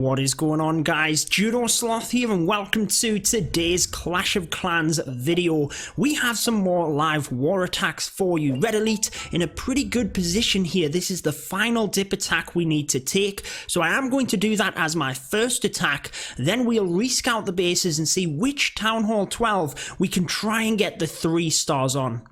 What is going on, guys? Judo Sloth here, and welcome to today's Clash of Clans video. We have some more live war attacks for you. Red Elite in a pretty good position here. This is the final dip attack we need to take, so I am going to do that as my first attack. Then we'll rescout the bases and see which Town Hall 12 we can try and get the 3 stars on.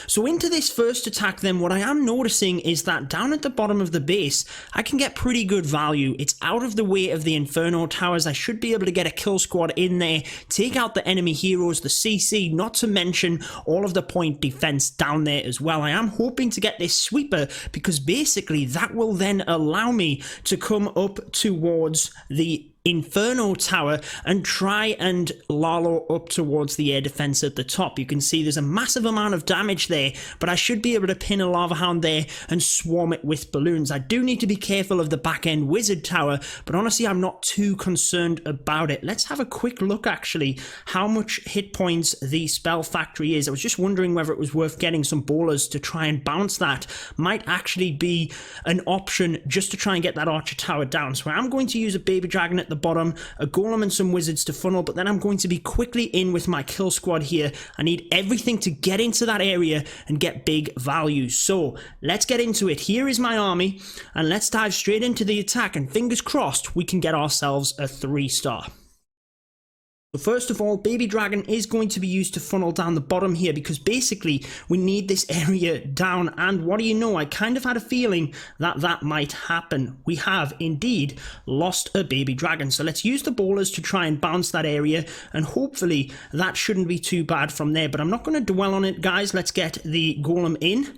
So into this first attack then, what I am noticing is that down at the bottom of the base, I can get pretty good value. It's out of the way of the Inferno Towers. I should be able to get a kill squad in there, take out the enemy heroes, the CC, not to mention all of the point defense down there as well. I am hoping to get this sweeper because basically that will then allow me to come up towards the Inferno Tower and try and Lalo up towards the air defense at the top. You can see there's a massive amount of damage there, but I should be able to pin a Lava Hound there and swarm it with balloons. I do need to be careful of the back end Wizard Tower, but honestly I'm not too concerned about it. Let's have a quick look actually how much hit points the Spell Factory is. I was just wondering whether it was worth getting some bowlers to try and bounce that. Might actually be an option just to try and get that Archer Tower down. So I'm going to use a Baby Dragon at the bottom, a golem and some wizards to funnel, but then I'm going to be quickly in with my kill squad here. I need everything to get into that area and get big value. So let's get into it. Here is my army and let's dive straight into the attack, and fingers crossed we can get ourselves a 3-star. So first of all, Baby Dragon is going to be used to funnel down the bottom here because basically we need this area down, and what do you know, I kind of had a feeling that that might happen. We have indeed lost a Baby Dragon, so let's use the bowlers to try and bounce that area, and hopefully that shouldn't be too bad from there, but I'm not going to dwell on it, guys. Let's get the golem in.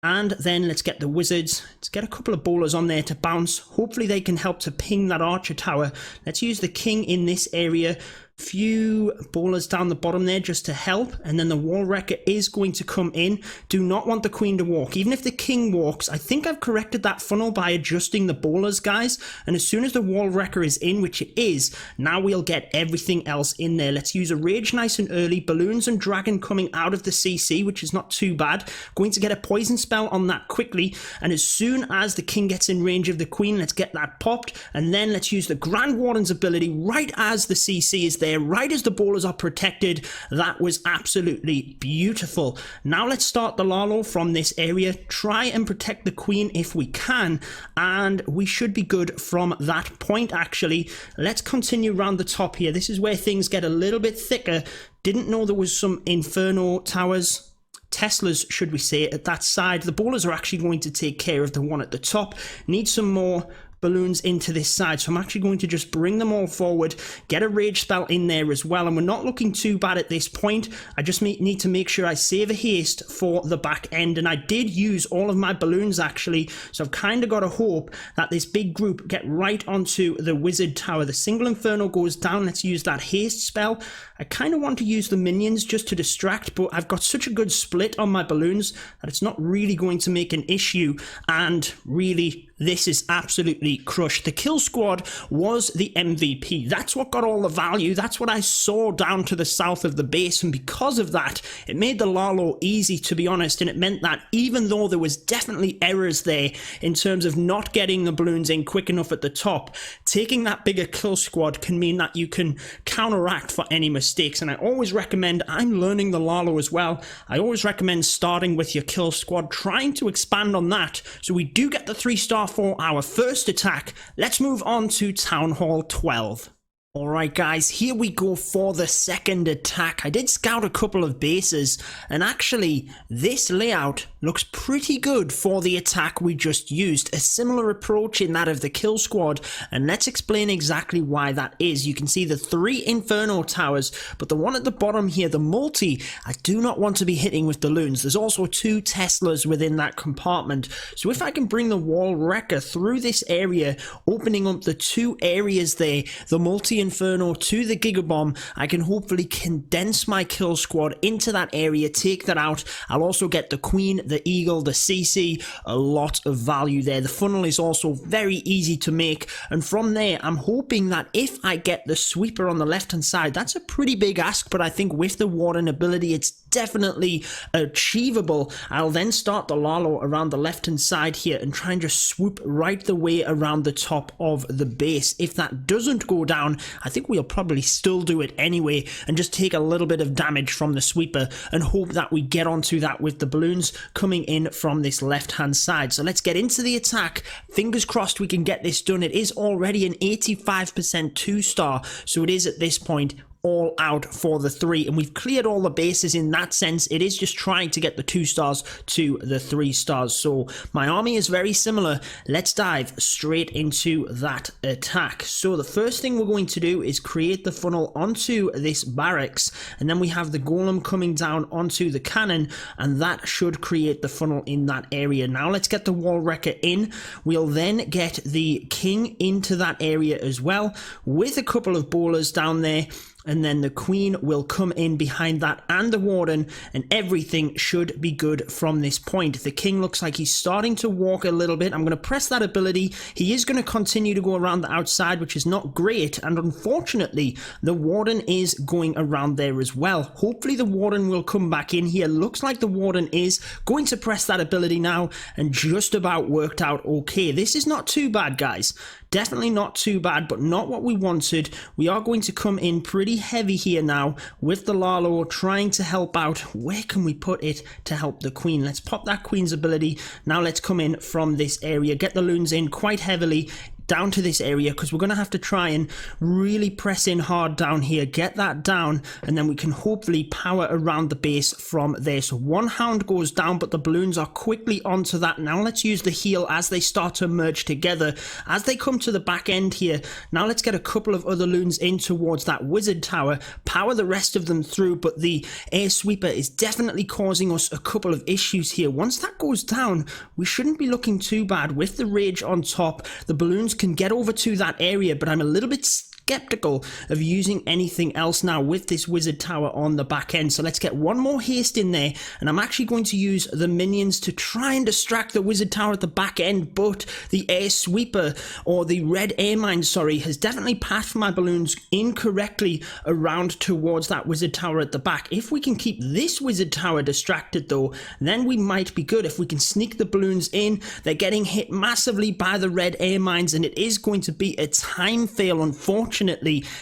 And then let's get the wizards. Let's get a couple of bowlers on there to bounce. Hopefully they can help to ping that Archer Tower. Let's use the king in this area. Few bowlers down the bottom there just to help, and then the wall wrecker is going to come in. Do not want the queen to walk. Even if the king walks, I think I've corrected that funnel by adjusting the bowlers, guys, and as soon as the wall wrecker is in, which it is, now we'll get everything else in there. Let's use a rage nice and early. Balloons and dragon coming out of the CC, which is not too bad. Going to get a poison spell on that quickly, and as soon as the king gets in range of the queen, let's get that popped, and then let's use the Grand Warden's ability right as the CC is there, right as the bowlers are protected. That was absolutely beautiful. Now let's start the Lalo from this area, try and protect the queen if we can, and we should be good from that point actually. Let's continue around the top here. This is where things get a little bit thicker. Didn't know there was some Inferno Towers, Teslas should we say, at that side. The bowlers are actually going to take care of the one at the top. Need some more balloons into this side, so I'm actually going to just bring them all forward, get a rage spell in there as well, and we're not looking too bad at this point. I just need to make sure I save a haste for the back end, and I did use all of my balloons actually, so I've kind of got to hope that this big group get right onto the wizard tower. The single inferno goes down. Let's use that haste spell. I kind of want to use the minions just to distract, but I've got such a good split on my balloons that it's not really going to make an issue, and really this is absolutely crushed. The kill squad was the MVP. That's what got all the value. That's what I saw down to the south of the base, and because of that it made the Lalo easy, to be honest, and it meant that even though there was definitely errors there in terms of not getting the balloons in quick enough at the top, taking that bigger kill squad can mean that you can counteract for any mistakes. And I always recommend, I'm learning the Lalo as well, I always recommend starting with your kill squad, trying to expand on that so we do get the 3-star for our first attack. Let's move on to Town Hall 12. Alright guys, here we go for the second attack. I did scout a couple of bases, and actually this layout looks pretty good for the attack we just used. A similar approach in that of the kill squad, and let's explain exactly why that is. You can see the 3 Inferno Towers, but the one at the bottom here, the multi, I do not want to be hitting with balloons. There's also 2 Teslas within that compartment, so if I can bring the wall wrecker through this area, opening up the 2 areas there, the multi Inferno to the Gigabomb, I can hopefully condense my kill squad into that area, take that out. I'll also get the Queen, the Eagle, the CC, a lot of value there. The funnel is also very easy to make, and from there I'm hoping that if I get the sweeper on the left hand side, that's a pretty big ask, but I think with the Warden ability it's definitely achievable. I'll then start the Lalo around the left hand side here and try and just swoop right the way around the top of the base. If that doesn't go down, I think we'll probably still do it anyway and just take a little bit of damage from the sweeper and hope that we get onto that with the balloons coming in from this left hand side. So let's get into the attack. Fingers crossed we can get this done. It is already an 85% 2-star, so it is at this point all out for the 3, and we've cleared all the bases in that sense. It is just trying to get the 2 stars to the 3 stars. So my army is very similar. Let's dive straight into that attack. So the first thing we're going to do is create the funnel onto this barracks, and then we have the golem coming down onto the cannon, and that should create the funnel in that area. Now let's get the wall wrecker in. We'll then get the king into that area as well with a couple of bowlers down there, and then the queen will come in behind that and the warden, and everything should be good from this point. The king looks like he's starting to walk a little bit. I'm going to press that ability. He is going to continue to go around the outside, which is not great, and unfortunately the warden is going around there as well. Hopefully the warden will come back in here. Looks like the warden is going to press that ability now, and just about worked out okay. This is not too bad, guys. Definitely not too bad, but not what we wanted. We are going to come in pretty heavy here now with the Lalo, trying to help out. Where can we put it to help the queen? Let's pop that queen's ability. Now let's come in from this area, get the loons in quite heavily down to this area, because we're going to have to try and really press in hard down here, get that down, and then we can hopefully power around the base from there. So one hound goes down, but the balloons are quickly onto that. Now let's use the heal as they start to merge together. As they come to the back end here, now let's get a couple of other loons in towards that wizard tower, power the rest of them through, but the air sweeper is definitely causing us a couple of issues here. Once that goes down, we shouldn't be looking too bad. With the rage on top, the balloons can get over to that area, but I'm a little bit skeptical of using anything else now with this wizard tower on the back end. So let's get one more haste in there, and I'm actually going to use the minions to try and distract the wizard tower at the back end, but the air sweeper, or the red air mine, sorry, has definitely passed my balloons incorrectly around towards that wizard tower at the back. If we can keep this wizard tower distracted though, then we might be good. If we can sneak the balloons in, they're getting hit massively by the red air mines, and it is going to be a time fail. Unfortunately,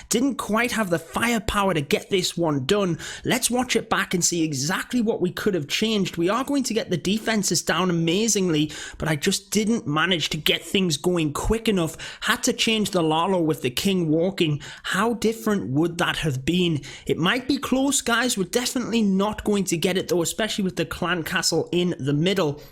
didn't quite have the firepower to get this one done. Let's watch it back and see exactly what we could have changed. We are going to get the defenses down amazingly, but I just didn't manage to get things going quick enough. Had to change the Lalo with the king walking. How different would that have been? It might be close, guys. We're definitely not going to get it though, especially with the clan castle in the middle.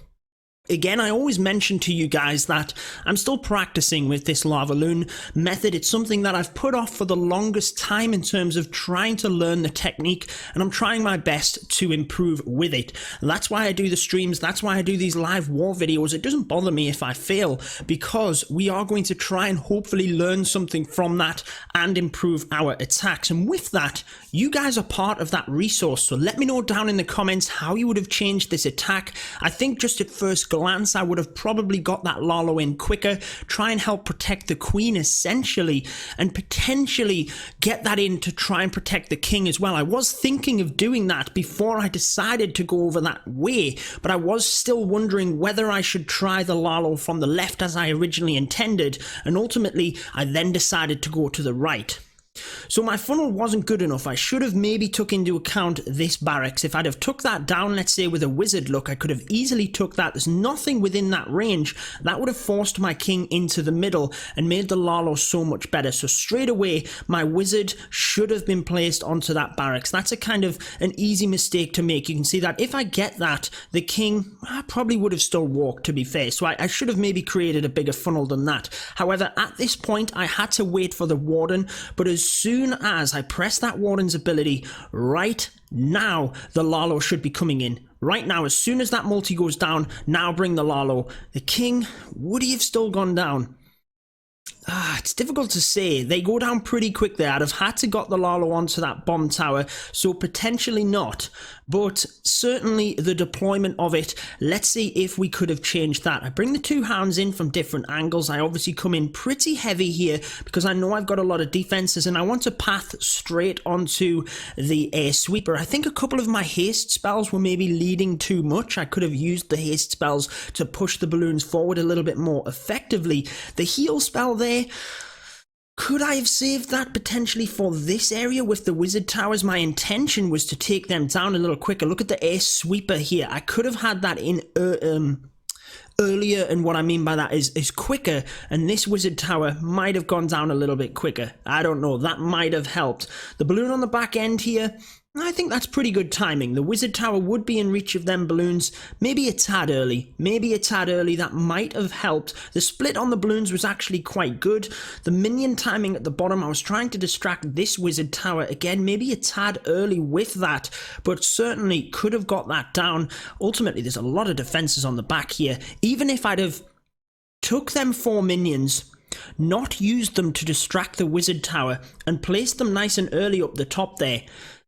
Again, I always mention to you guys that I'm still practicing with this lava loon method. It's something that I've put off for the longest time in terms of trying to learn the technique, and I'm trying my best to improve with it. And that's why I do the streams. That's why I do these live war videos. It doesn't bother me if I fail, because we are going to try and hopefully learn something from that and improve our attacks. And with that, you guys are part of that resource. So let me know down in the comments how you would have changed this attack. I think just at first glance, I would have probably got that Lalo in quicker, try and help protect the queen essentially, and potentially get that in to try and protect the king as well. I was thinking of doing that before I decided to go over that way, but I was still wondering whether I should try the Lalo from the left as I originally intended, and ultimately I then decided to go to the right. So my funnel wasn't good enough. I should have maybe took into account this barracks. If I'd have took that down, let's say with a wizard look, I could have easily took that. There's nothing within that range. That would have forced my king into the middle and made the Lalo so much better. So straight away, my wizard should have been placed onto that barracks. That's a kind of an easy mistake to make. You can see that if I get that, the king probably would have still walked, to be fair. So I should have maybe created a bigger funnel than that. However, at this point, I had to wait for the warden, but as soon as I press that warden's ability, right now the Lalo should be coming in. Right now, as soon as that multi goes down, now bring the Lalo. The king, would he have still gone down? It's difficult to say. They go down pretty quick there. I'd have had to got the Lalo onto that bomb tower, so potentially not. But certainly the deployment of it, let's see if we could have changed that. I bring the two hounds in from different angles. I obviously come in pretty heavy here because I know I've got a lot of defenses and I want to path straight onto the air sweeper. I think a couple of my haste spells were maybe leading too much. I could have used the haste spells to push the balloons forward a little bit more effectively. The heal spell there, could I have saved that potentially for this area with the wizard towers? My intention was to take them down a little quicker. Look at the air sweeper here. I could have had that in earlier, and what I mean by that is quicker, and this wizard tower might have gone down a little bit quicker. I don't know, that might have helped. The balloon on the back end here, I think that's pretty good timing. The wizard tower would be in reach of them balloons, maybe a tad early. That might have helped. The split on the balloons was actually quite good. The minion timing at the bottom, I was trying to distract this wizard tower again, maybe a tad early with that, but certainly could have got that down. Ultimately, there's a lot of defenses on the back here. Even if I'd have took them 4 minions, not used them to distract the wizard tower, and placed them nice and early up the top there,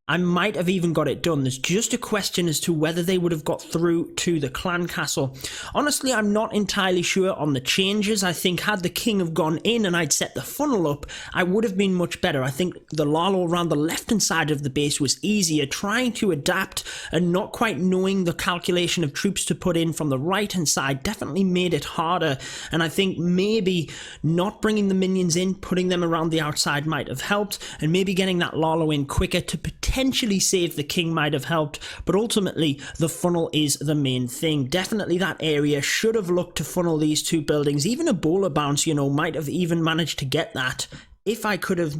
I might have even got it done. There's just a question as to whether they would have got through to the clan castle. Honestly, I'm not entirely sure on the changes. I think had the king have gone in and I'd set the funnel up, I would have been much better. I think the Lalo around the left-hand side of the base was easier. Trying to adapt and not quite knowing the calculation of troops to put in from the right-hand side definitely made it harder. And I think maybe not bringing the minions in, putting them around the outside might have helped, and maybe getting that Lalo in quicker to potentially save the king might have helped, but ultimately the funnel is the main thing. Definitely that area should have looked to funnel these two buildings. Even a bowler bounce, you know, might have even managed to get that. If I could have...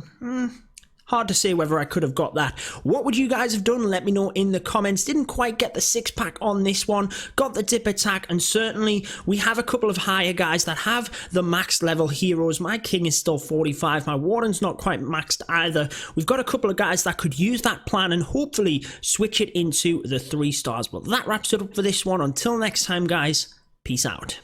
hard to say whether I could have got that. What would you guys have done? Let me know in the comments. Didn't quite get the 6-pack on this one. Got the dip attack, and certainly we have a couple of higher guys that have the max level heroes. My king is still 45. My warden's not quite maxed either. We've got a couple of guys that could use that plan and hopefully switch it into the 3 stars. But that wraps it up for this one. Until next time, guys, peace out.